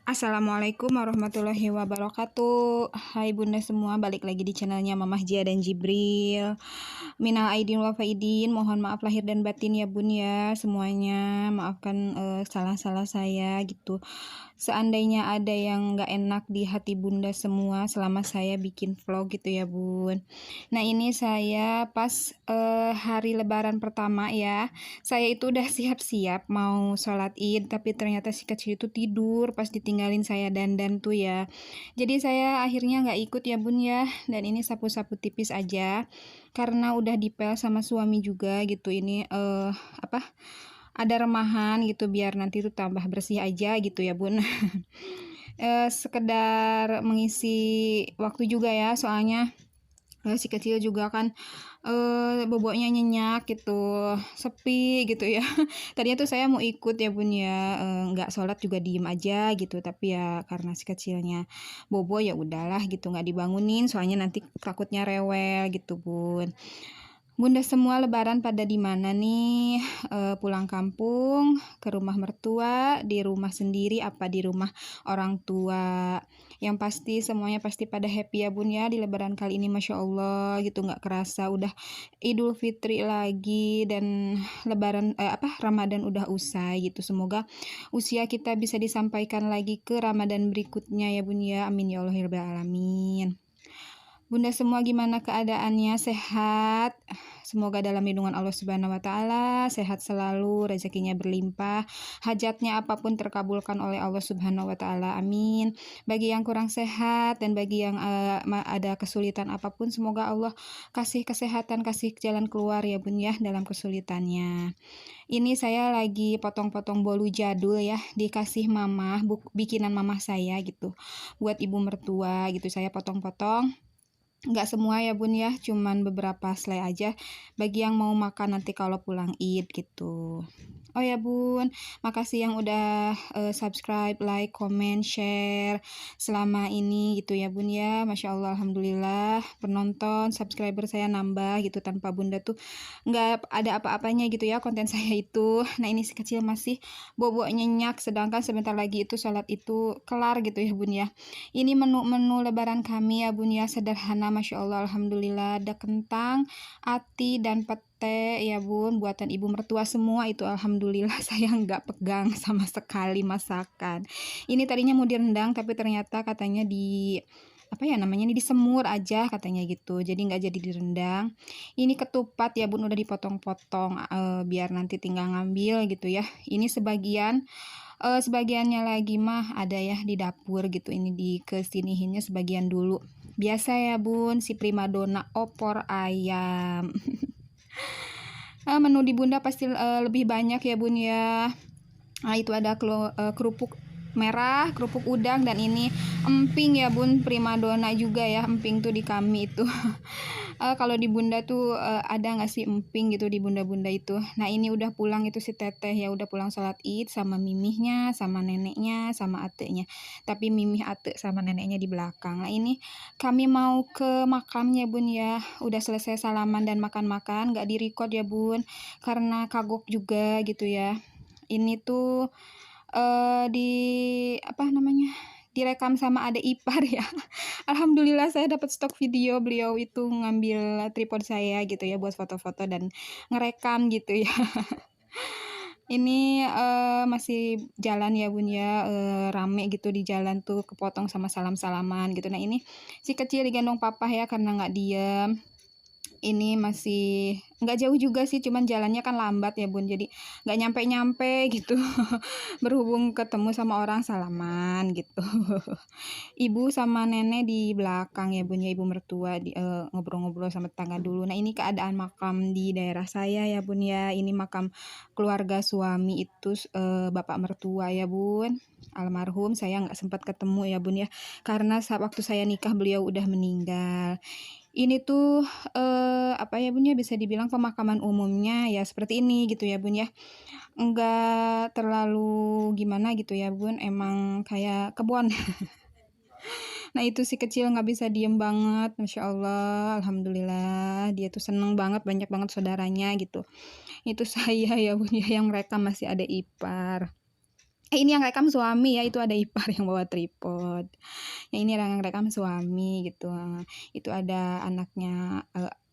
Assalamualaikum warahmatullahi wabarakatuh. Hai bunda semua, balik lagi di channelnya Mamah Jia dan Jibril. Minal aidin wal faidin, mohon maaf lahir dan batin ya bun ya semuanya. Maafkan salah-salah saya gitu. Seandainya ada yang gak enak di hati bunda semua selama saya bikin vlog gitu ya bun. Nah ini saya pas hari lebaran pertama ya. Saya itu udah siap-siap mau sholat id, tapi ternyata si kecil itu tidur pas ditinggalin saya dandan tuh ya. Jadi saya akhirnya nggak ikut ya bun ya. Dan ini sapu-sapu tipis aja karena udah dipel sama suami juga gitu. Ini ada remahan gitu biar nanti tuh tambah bersih aja gitu ya bun. Sekedar mengisi waktu juga ya, soalnya si kecil juga kan boboknya nyenyak gitu, sepi gitu ya. Tadinya tuh saya mau ikut ya bun ya, nggak sholat juga diem aja gitu, tapi ya karena si kecilnya bobo ya udahlah gitu, nggak dibangunin soalnya nanti takutnya rewel gitu bun. Bunda semua lebaran pada di mana nih? Pulang kampung, ke rumah mertua, di rumah sendiri, apa di rumah orang tua? Yang pasti semuanya pasti pada happy ya bun ya di lebaran kali ini, Masya Allah gitu, nggak kerasa udah Idul Fitri lagi dan lebaran Ramadan udah usai gitu. Semoga usia kita bisa disampaikan lagi ke Ramadan berikutnya ya bun ya, amin ya Allah ya rabbal alamin. Bunda semua gimana keadaannya, sehat? Semoga dalam lindungan Allah Subhanahu wa taala, sehat selalu, rezekinya berlimpah, hajatnya apapun terkabulkan oleh Allah Subhanahu wa taala. Amin. Bagi yang kurang sehat dan bagi yang ada kesulitan apapun, semoga Allah kasih kesehatan, kasih jalan keluar ya Bun ya dalam kesulitannya. Ini saya lagi potong-potong bolu jadul ya, dikasih mama, bikinan mama saya gitu. Buat ibu mertua gitu, saya potong-potong. Nggak semua ya bun ya, cuman beberapa selai aja bagi yang mau makan nanti kalau pulang id gitu. Oh ya bun, makasih yang udah subscribe, like, comment, share selama ini gitu ya bun ya. Masya Allah, alhamdulillah penonton, subscriber saya nambah gitu, tanpa bunda tuh nggak ada apa-apanya gitu ya konten saya itu. Nah ini si kecil masih bobo nyenyak, sedangkan sebentar lagi itu sholat itu kelar gitu ya bun ya. Ini menu-menu lebaran kami ya bun ya, sederhana Masya Allah, alhamdulillah. Ada kentang, ati, dan pete ya bun, buatan ibu mertua semua itu, alhamdulillah. Saya nggak pegang sama sekali masakan. Ini tadinya mau direndang tapi ternyata katanya disemur aja katanya gitu, jadi nggak jadi direndang. Ini ketupat ya bun, udah dipotong-potong biar nanti tinggal ngambil gitu ya. Ini sebagiannya lagi mah ada ya di dapur gitu, ini di kesinihinnya sebagian dulu. Biasa ya bun, si primadona opor ayam. Menu di bunda pasti lebih banyak ya bun ya. Nah itu ada kerupuk merah, kerupuk udang, dan ini emping ya bun, primadona juga ya, emping tuh di kami itu. Kalau di bunda tuh ada nggak sih emping gitu di bunda-bunda itu. Nah ini udah pulang itu si teteh ya, udah pulang sholat id sama mimihnya, sama neneknya, sama ateknya. Tapi mimih, atek, sama neneknya di belakang. Nah ini kami mau ke makamnya bun ya, udah selesai salaman dan makan-makan, nggak di-record ya bun karena kagok juga gitu ya. Ini tuh di direkam sama adik ipar ya. Alhamdulillah saya dapat stok video beliau itu ngambil tripod saya gitu ya buat foto-foto dan ngerekam gitu ya. Ini masih jalan ya bun ya, rame gitu di jalan tuh, kepotong sama salam-salaman gitu. Nah ini si kecil digendong papa ya karena nggak diem. Ini masih nggak jauh juga sih, cuman jalannya kan lambat ya bun, jadi nggak nyampe-nyampe gitu. Berhubung ketemu sama orang salaman gitu. Ibu sama nenek di belakang ya bun ya, ibu mertua ngobrol-ngobrol sama tetangga dulu. Nah ini keadaan makam di daerah saya ya bun ya, ini makam keluarga suami itu bapak mertua ya bun, almarhum. Saya nggak sempat ketemu ya bun ya, karena waktu saya nikah beliau udah meninggal. Ini tuh bun ya, bisa dibilang pemakaman umumnya ya seperti ini gitu ya bun ya. Enggak terlalu gimana gitu ya bun, emang kayak kebun. Nah itu si kecil nggak bisa diem banget, Masya Allah, alhamdulillah. Dia tuh seneng banget, banyak banget saudaranya gitu. Itu saya ya bun ya, yang mereka masih ada ipar. Ini yang rekam suami ya, itu ada ipar yang bawa tripod. Yang ini yang rekam suami gitu. Itu ada anaknya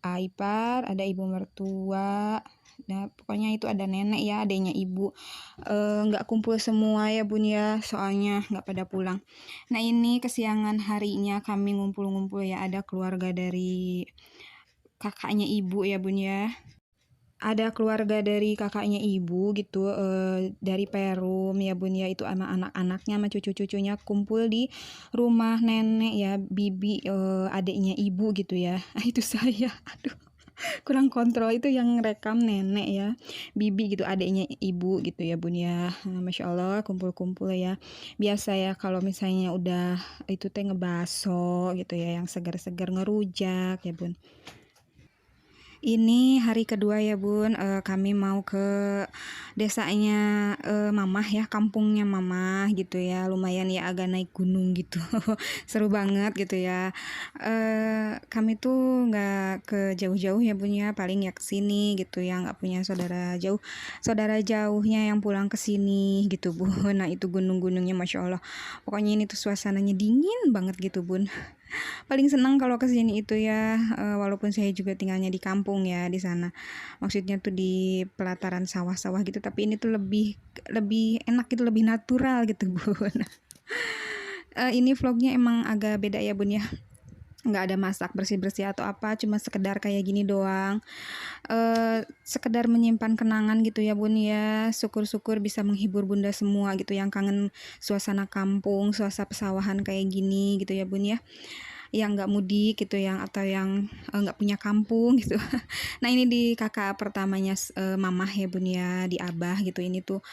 ipar, ada ibu mertua. Nah, pokoknya itu ada nenek ya, adanya ibu. Nggak kumpul semua ya bun ya, soalnya nggak pada pulang. Nah ini kesiangan harinya kami ngumpul-ngumpul ya, ada keluarga dari kakaknya ibu ya bun ya. Ada keluarga dari kakaknya ibu gitu, dari Perum ya bun ya, itu anak-anaknya sama cucu-cucunya kumpul di rumah nenek ya, bibi, adiknya ibu gitu ya. Itu saya, aduh kurang kontrol, itu yang rekam nenek ya, bibi gitu, adiknya ibu gitu ya bun ya. Masya Allah kumpul-kumpul ya, biasa ya kalau misalnya udah itu teh ngebaso gitu ya, yang segar-segar, ngerujak ya bun. Ini hari kedua ya bun, kami mau ke desanya mamah ya, kampungnya mamah gitu ya, lumayan ya, agak naik gunung gitu. Seru banget gitu ya. Kami tuh nggak ke jauh-jauh ya bun ya, paling ya ke sini gitu ya, nggak punya saudara jauh. Saudara jauhnya yang pulang ke sini gitu bun. Nah itu gunung-gunungnya masya Allah, pokoknya ini tuh suasananya dingin banget gitu bun. Paling senang kalau ke sini itu ya, walaupun saya juga tinggalnya di kampung ya di sana. Maksudnya tuh di pelataran sawah-sawah gitu, tapi ini tuh lebih lebih enak gitu, lebih natural gitu, Bun. Ini vlognya emang agak beda ya, Bun ya. Nggak ada masak bersih-bersih atau apa, cuma sekedar kayak gini doang. Sekedar menyimpan kenangan gitu ya, Bun ya. Syukur-syukur bisa menghibur Bunda semua gitu yang kangen suasana kampung, suasana pesawahan kayak gini gitu ya, Bun ya, yang nggak mudik gitu, yang atau yang nggak punya kampung gitu. Nah ini di kakak pertamanya mamah ya bun ya, di abah gitu. Ini tuh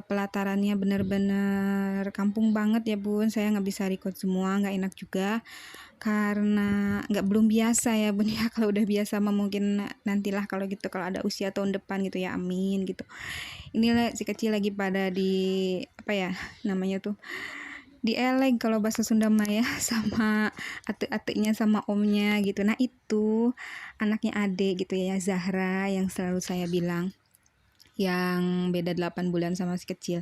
pelatarannya bener-bener kampung banget ya bun. Saya nggak bisa record semua, nggak enak juga karena nggak belum biasa ya bun ya. Kalau udah biasa mah mungkin nantilah kalau gitu, kalau ada usia tahun depan gitu ya, amin gitu. Inilah si kecil lagi pada di apa ya namanya tuh, dieleg kalau bahasa Sunda mah ya, sama atek-ateknya sama omnya gitu. Nah itu anaknya Ade gitu ya, Zahra, yang selalu saya bilang, yang beda 8 bulan sama si kecil.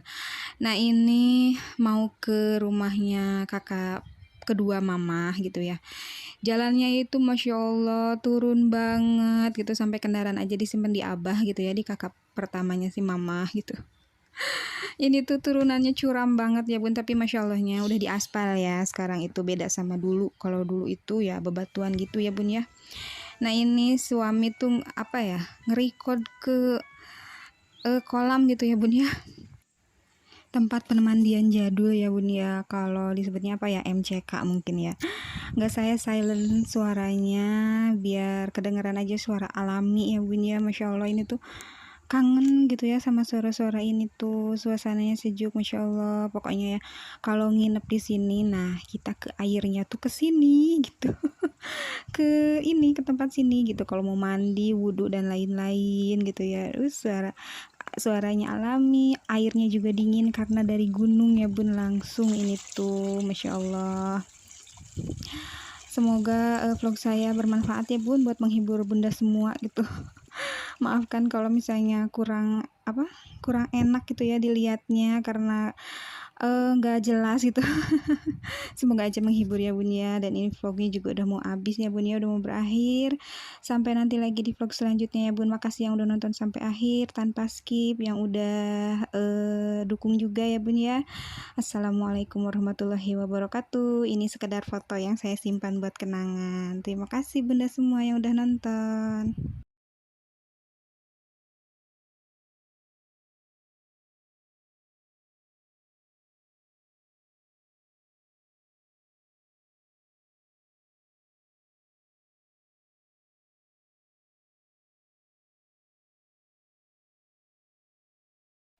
Nah ini mau ke rumahnya kakak kedua mama gitu ya. Jalannya itu masya Allah turun banget gitu, sampai kendaraan aja disimpan di abah gitu ya, di kakak pertamanya si mama gitu. Ini tuh turunannya curam banget ya bun, tapi masya Allahnya udah diaspal ya sekarang, itu beda sama dulu. Kalau dulu itu ya bebatuan gitu ya bun ya. Nah ini suami tuh apa ya, ngerekod ke kolam gitu ya bun ya, tempat pemandian jadul ya bun ya, kalau disebutnya apa ya, MCK mungkin ya. Nggak, saya silent suaranya biar kedengeran aja suara alami ya bun ya. Masya Allah ini tuh kangen gitu ya sama suara-suara ini tuh, suasananya sejuk masya Allah. Pokoknya ya kalau nginep di sini, nah kita ke airnya tuh ke sini gitu. Ke ini, ke tempat sini gitu kalau mau mandi, wudhu dan lain-lain gitu ya. Terus suaranya alami, airnya juga dingin karena dari gunung ya bun, langsung ini tuh masya Allah. Semoga vlog saya bermanfaat ya bun, buat menghibur bunda semua gitu. Maafkan kalau misalnya kurang apa, kurang enak gitu ya dilihatnya karena nggak jelas gitu. Semoga aja menghibur ya bun ya. Dan ini vlognya juga udah mau habis ya bun ya, udah mau berakhir. Sampai nanti lagi di vlog selanjutnya ya bun. Makasih yang udah nonton sampai akhir tanpa skip, yang udah dukung juga ya bun ya. Assalamualaikum warahmatullahi wabarakatuh. Ini sekedar foto yang saya simpan buat kenangan. Terima kasih bunda semua yang udah nonton.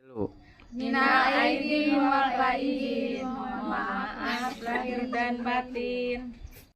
Halo. Minal aidin wal faizin. Mohon maaf lahir dan batin.